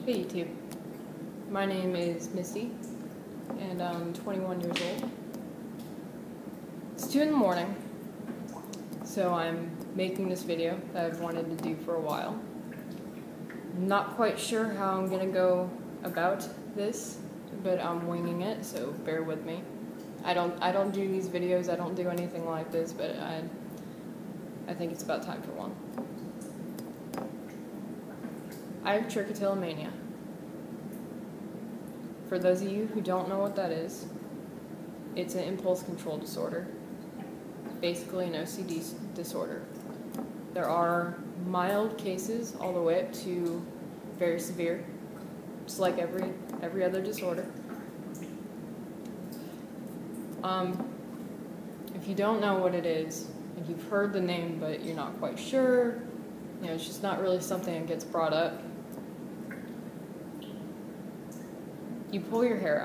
Hey YouTube, my name is Misty, and I'm 21 years old. It's 2 in the morning, so I'm making this video that I've wanted to do for a while. I'm not quite sure how I'm gonna go about this, but I'm winging it, so bear with me. I don't do these videos, I don't do anything like this, but I think it's about time for one. I have Trichotillomania. For those of you who don't know what that is, it's an impulse control disorder, basically an OCD disorder. There are mild cases all the way up to very severe, just like every other disorder. If you don't know what it is, and you've heard the name but you're not quite sure, it's just not really something that gets brought up. You pull your hair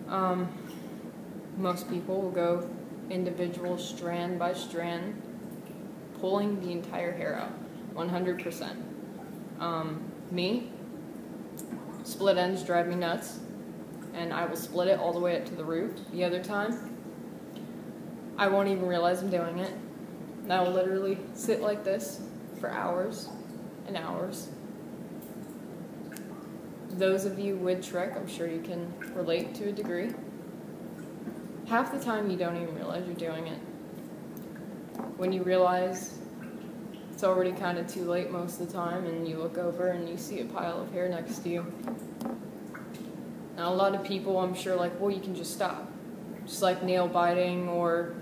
out. Most people will go individual strand by strand, pulling the entire hair out, 100%. Me, split ends drive me nuts, and I will split it all the way up to the root. The other time, I won't even realize I'm doing it. And I will literally sit like this for hours and hours. Those of you with Trich, I'm sure you can relate to a degree. Half the time you don't even realize you're doing it. When you realize, it's already kind of too late most of the time, and you look over and you see a pile of hair next to you. Now a lot of people, I'm sure, like, well, you can just stop. Just like nail biting or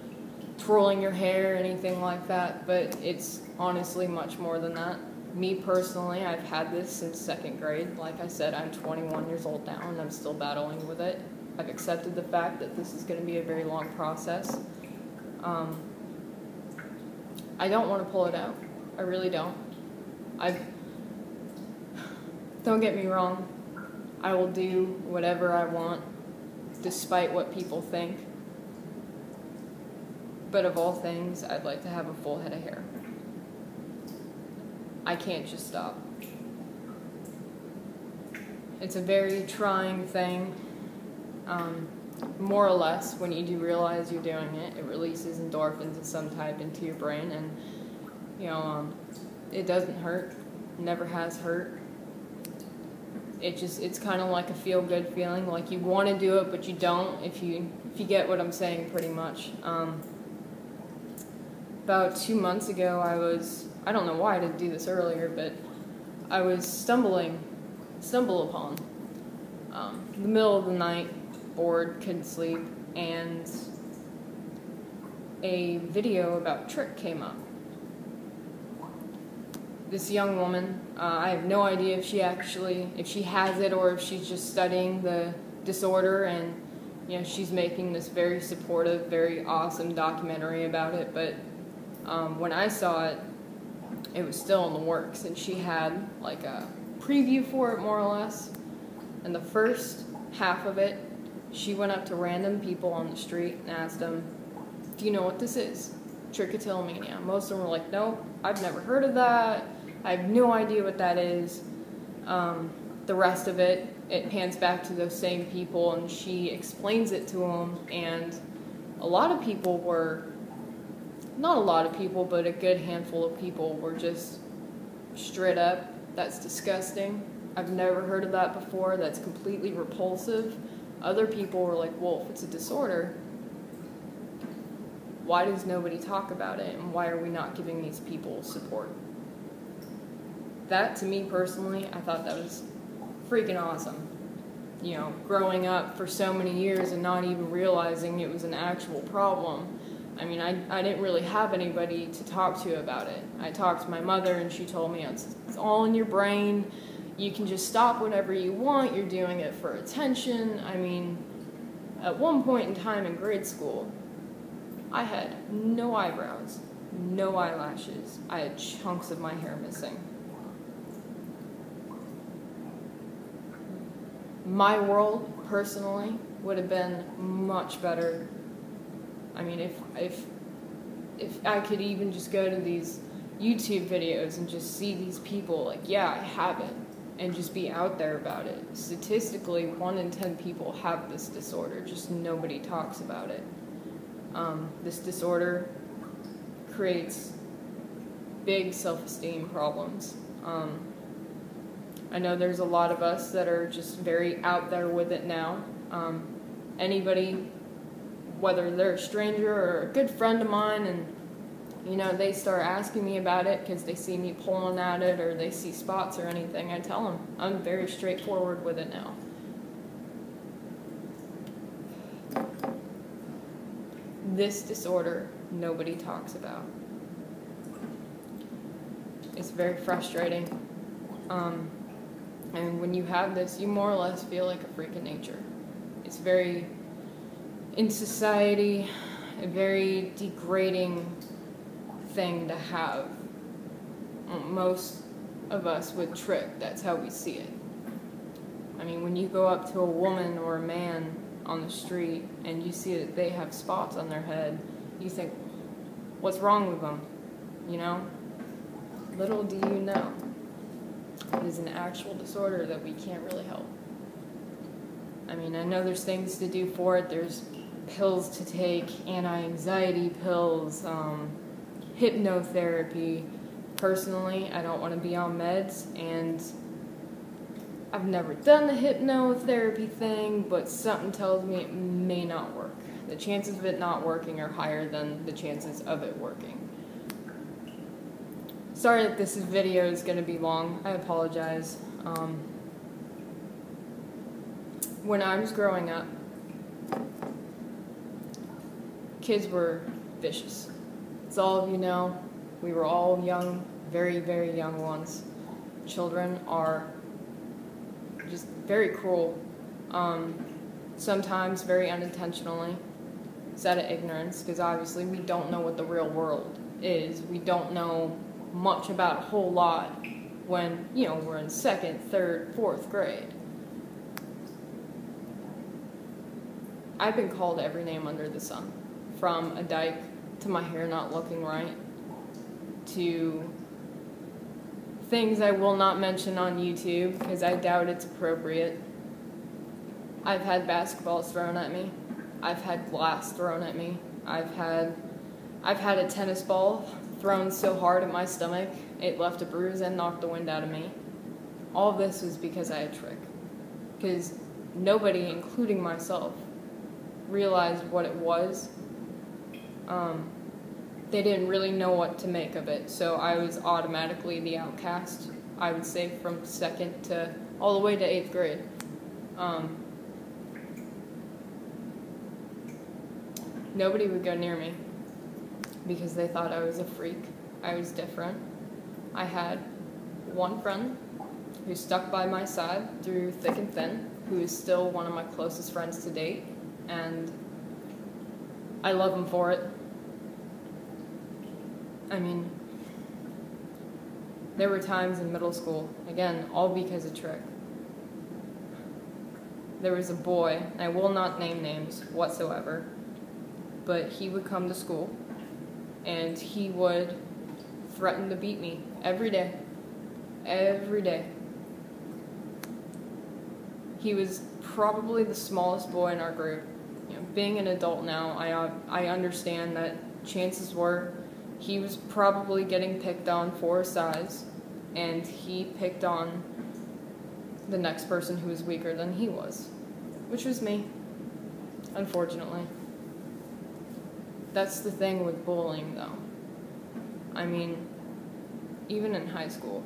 twirling your hair, anything like that, but it's honestly much more than that. Me personally, I've had this since 2nd grade. Like I said, I'm 21 years old now and I'm still battling with it. I've accepted the fact that this is going to be a very long process. I don't want to pull it out. I really don't. Don't get me wrong. I will do whatever I want, despite what people think. But of all things, I'd like to have a full head of hair. I can't just stop. It's a very trying thing. More or less, when you do realize you're doing it, it releases endorphins of some type into your brain, and it doesn't hurt. Never has hurt. It's kind of like a feel-good feeling, like you want to do it, but you don't. If you get what I'm saying, pretty much. About 2 months ago, I don't know why I didn't do this earlier, but I was stumble upon, in the middle of the night, bored, couldn't sleep, and a video about Trich came up. This young woman, I have no idea if she has it or if she's just studying the disorder, and she's making this very supportive, very awesome documentary about it, but when I saw it, it was still in the works, and she had like a preview for it, more or less. And the first half of it, she went up to random people on the street and asked them, "Do you know what this is? Trichotillomania." Most of them were like, "No, I've never heard of that. I have no idea what that is." The rest of it, it pans back to those same people, and she explains it to them, and a lot of people were, not a lot of people, but a good handful of people were just straight up, "That's disgusting. I've never heard of that before. That's completely repulsive." Other people were like, "Well, if it's a disorder, why does nobody talk about it, and why are we not giving these people support?" That, to me personally, I thought that was freaking awesome. Growing up for so many years and not even realizing it was an actual problem. I mean, I didn't really have anybody to talk to about it. I talked to my mother, and she told me it's all in your brain. You can just stop whenever you want. You're doing it for attention. I mean, at one point in time in grade school, I had no eyebrows, no eyelashes. I had chunks of my hair missing. My world, personally, would have been much better. I mean, if I could even just go to these YouTube videos and just see these people like, yeah, I have it, and just be out there about it. Statistically, 1 in 10 people have this disorder, just nobody talks about it. This disorder creates big self-esteem problems. I know there's a lot of us that are just very out there with it now. Anybody, whether they're a stranger or a good friend of mine, and they start asking me about it because they see me pulling at it or they see spots or anything, I tell them I'm very straightforward with it now. This disorder nobody talks about. It's very frustrating. And when you have this, you more or less feel like a freak of nature. It's very, in society, a very degrading thing to have. Most of us with Trich, that's how we see it. I mean, when you go up to a woman or a man on the street and you see that they have spots on their head, you think, what's wrong with them? Little do you know, it is an actual disorder that we can't really help. I mean, I know there's things to do for it. There's pills to take, anti-anxiety pills, hypnotherapy. Personally, I don't want to be on meds, and I've never done the hypnotherapy thing, but something tells me it may not work. The chances of it not working are higher than the chances of it working. Sorry that this video is going to be long. I apologize. When I was growing up, kids were vicious. As all of you know, we were all young, very, very young ones. Children are just very cruel, sometimes very unintentionally. It's out of ignorance, because obviously we don't know what the real world is. We don't know much about a whole lot when, we're in 2nd, 3rd, 4th grade. I've been called every name under the sun, from a dyke to my hair not looking right, to things I will not mention on YouTube because I doubt it's appropriate. I've had basketballs thrown at me. I've had glass thrown at me. I've had a tennis ball thrown so hard at my stomach it left a bruise and knocked the wind out of me. All of this was because I had Trich. Because nobody, including myself, realized what it was. They didn't really know what to make of it, so I was automatically the outcast, I would say, from 2nd to all the way to 8th grade. Nobody would go near me because they thought I was a freak. I was different. I had one friend who stuck by my side through thick and thin, who is still one of my closest friends to date, and I love him for it. I mean, there were times in middle school, again, all because of Trich. There was a boy, I will not name names whatsoever, but he would come to school and he would threaten to beat me every day. Every day. He was probably the smallest boy in our group. Being an adult now, I understand that chances were he was probably getting picked on for his size, and he picked on the next person who was weaker than he was, which was me, unfortunately. That's the thing with bullying, though. I mean, even in high school,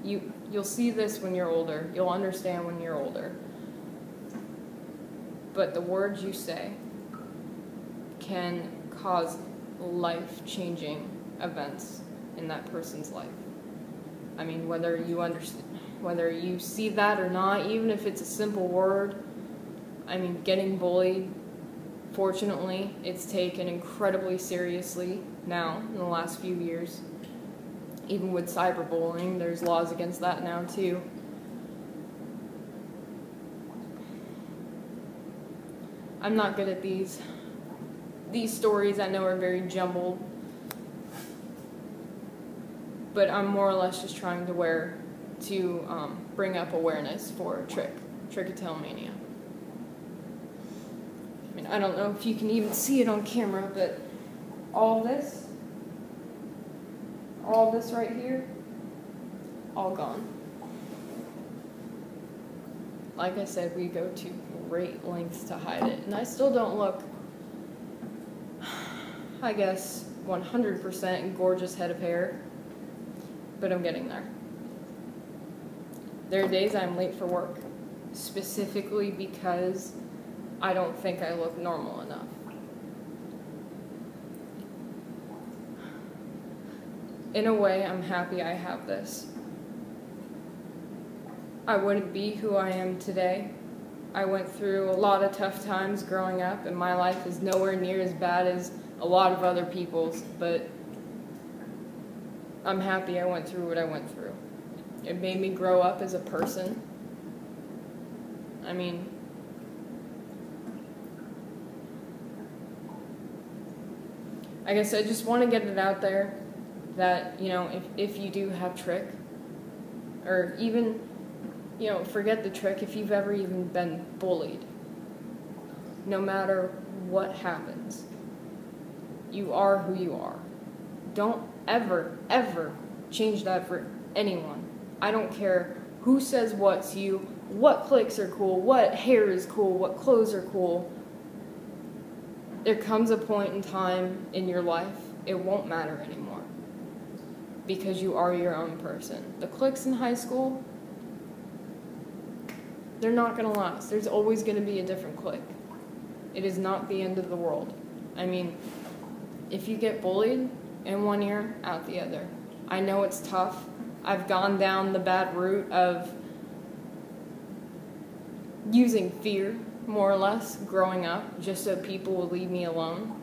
you'll see this when you're older. You'll understand when you're older. But the words you say can cause life-changing events in that person's life. I mean, whether you see that or not, even if it's a simple word. I mean, getting bullied, fortunately, it's taken incredibly seriously now in the last few years. Even with cyberbullying, there's laws against that now too. I'm not good at these stories, I know, are very jumbled, but I'm more or less just trying to bring up awareness for Trichotillomania. I mean, I don't know if you can even see it on camera, but all this right here, all gone. Like I said, we go to great lengths to hide it, and I still don't look, I guess, 100% gorgeous head of hair, but I'm getting there. There are days I'm late for work, specifically because I don't think I look normal enough. In a way, I'm happy I have this. I wouldn't be who I am today. I went through a lot of tough times growing up, and my life is nowhere near as bad as a lot of other people's, but I'm happy I went through what I went through. It made me grow up as a person. I mean, I guess I just want to get it out there that, you know, if you do have trick, or even, you know, forget the trick, if you've ever even been bullied, no matter what happens, you are who you are. Don't ever, ever change that for anyone. I don't care who says what to you, what cliques are cool, what hair is cool, what clothes are cool. There comes a point in time in your life, it won't matter anymore, because you are your own person. The cliques in high school, they're not going to last. There's always going to be a different clique. It is not the end of the world. I mean, if you get bullied in one ear, out the other. I know it's tough. I've gone down the bad route of using fear, more or less, growing up, just so people will leave me alone.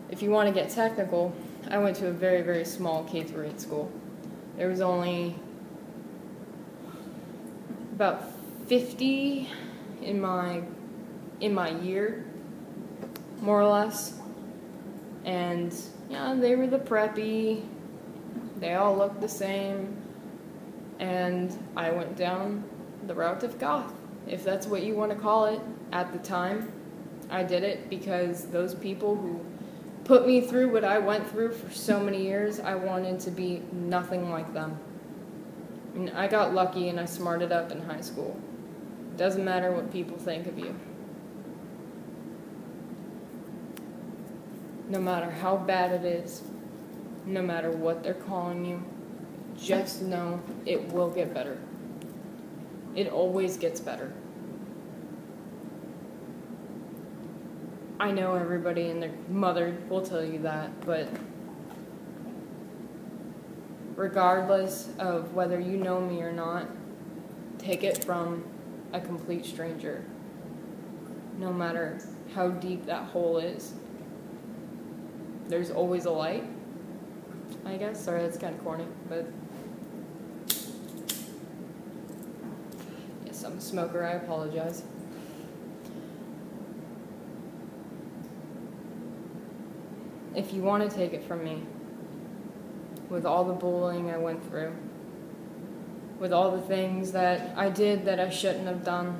If you want to get technical, I went to a very, very small K-8 school. There was only about 50 in my year, more or less. And yeah, they were the preppy. They all looked the same. And I went down the route of goth, if that's what you want to call it. At the time, I did it because those people who put me through what I went through for so many years, I wanted to be nothing like them. And I got lucky and I smarted up in high school. It doesn't matter what people think of you. No matter how bad it is, no matter what they're calling you, just know it will get better. It always gets better. I know everybody and their mother will tell you that, but regardless of whether you know me or not, take it from a complete stranger, no matter how deep that hole is. There's always a light, I guess. Sorry, that's kind of corny, but yes, I'm a smoker, I apologize. If you want to take it from me, with all the bullying I went through, with all the things that I did that I shouldn't have done,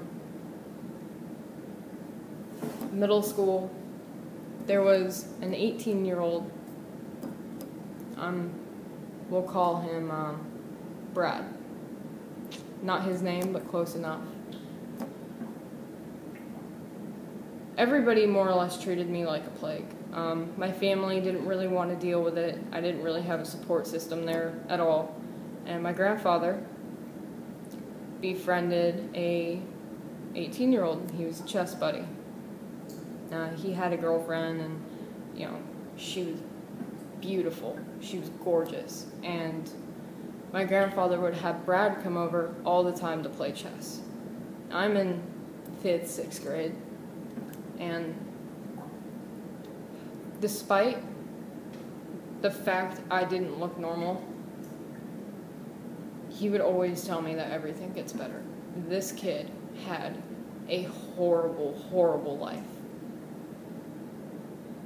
middle school, there was an 18-year-old, we'll call him Brad. Not his name, but close enough. Everybody more or less treated me like a plague. My family didn't really want to deal with it. I didn't really have a support system there at all. And my grandfather befriended a 18-year-old. He was a chess buddy. He had a girlfriend, and, you know, she was beautiful. She was gorgeous. And my grandfather would have Brad come over all the time to play chess. I'm in 5th, 6th grade. And despite the fact I didn't look normal, he would always tell me that everything gets better. This kid had a horrible, horrible life.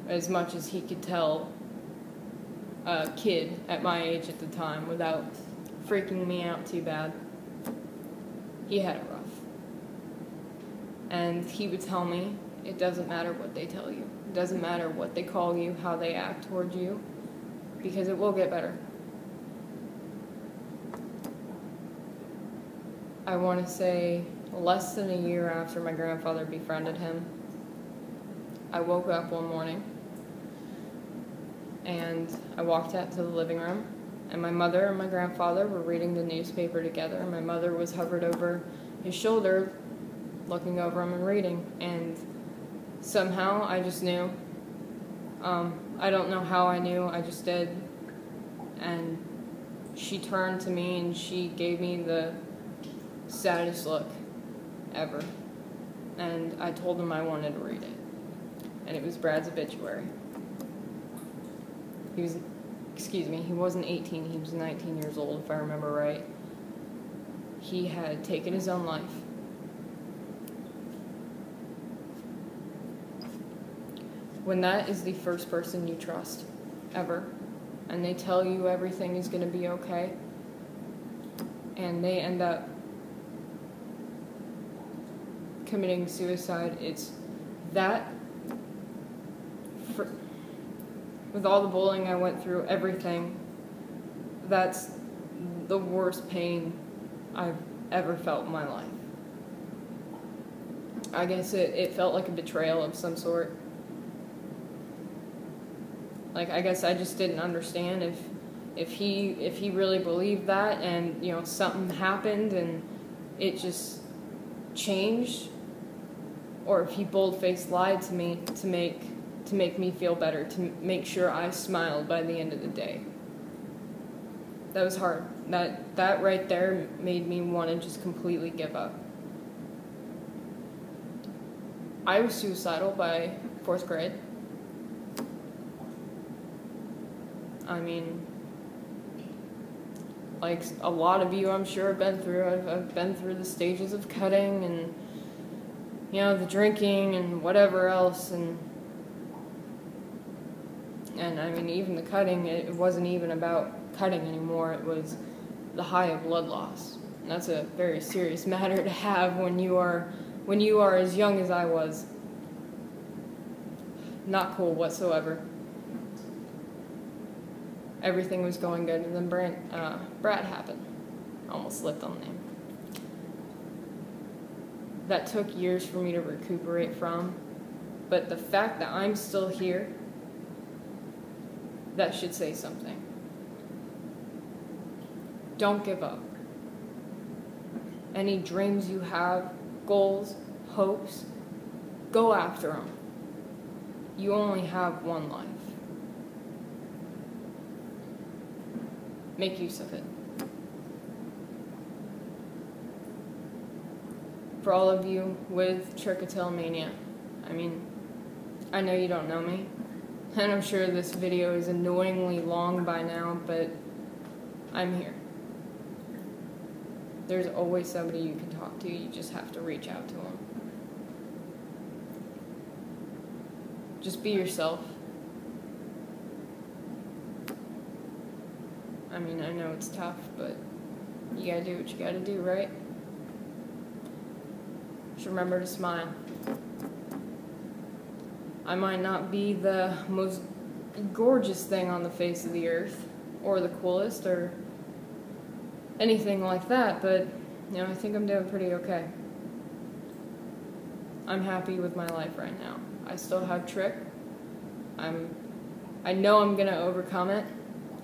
as much as he could tell a kid at my age at the time without freaking me out too bad. He had it rough. And he would tell me, it doesn't matter what they tell you. It doesn't matter what they call you, how they act towards you, because it will get better. I want to say less than a year after my grandfather befriended him, I woke up one morning and I walked out to the living room, and my mother and my grandfather were reading the newspaper together, and my mother was hovered over his shoulder, looking over him and reading, and somehow I just knew. I don't know how I knew, I just did. And she turned to me and she gave me the saddest look ever. And I told him I wanted to read it. And it was Brad's obituary. He wasn't 18, he was 19 years old, if I remember right. He had taken his own life. When that is the first person you trust, ever, and they tell you everything is going to be okay, and they end up committing suicide, it's that, with all the bullying I went through, everything, that's the worst pain I've ever felt in my life. I guess it felt like a betrayal of some sort. Like, I guess I just didn't understand if he really believed that, and, you know, something happened and it just changed, or if he bold-faced lied to me to make me feel better, to make sure I smiled by the end of the day. That was hard. That right there made me want to just completely give up. I was suicidal by 4th grade. I mean, like a lot of you I'm sure have been through. I've been through the stages of cutting and, you know, the drinking and whatever else, and I mean, even the cutting, it wasn't even about cutting anymore, it was the high of blood loss. And that's a very serious matter to have when you are as young as I was. Not cool whatsoever. Everything was going good, and then Brad happened. Almost slipped on the name. That took years for me to recuperate from, but the fact that I'm still here, that should say something. Don't give up. Any dreams you have, goals, hopes, go after them. You only have one life. Make use of it. For all of you with Trichotillomania, I mean, I know you don't know me, and I'm sure this video is annoyingly long by now, but I'm here. There's always somebody you can talk to, you just have to reach out to them. Just be yourself. I mean, I know it's tough, but you gotta do what you gotta do, right? Just remember to smile. I might not be the most gorgeous thing on the face of the earth, or the coolest, or anything like that, but, you know, I think I'm doing pretty okay. I'm happy with my life right now. I still have Trick. I know I'm gonna overcome it.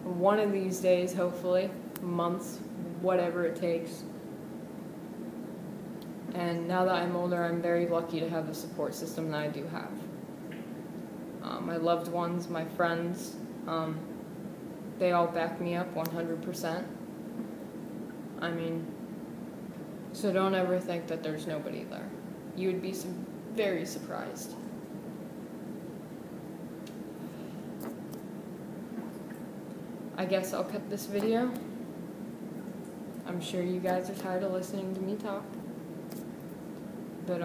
One of these days, hopefully, months, whatever it takes. And now that I'm older, I'm very lucky to have the support system that I do have. My loved ones, my friends, they all back me up 100%. I mean, so don't ever think that there's nobody there. You would be very surprised. I guess I'll cut this video. I'm sure you guys are tired of listening to me talk. But,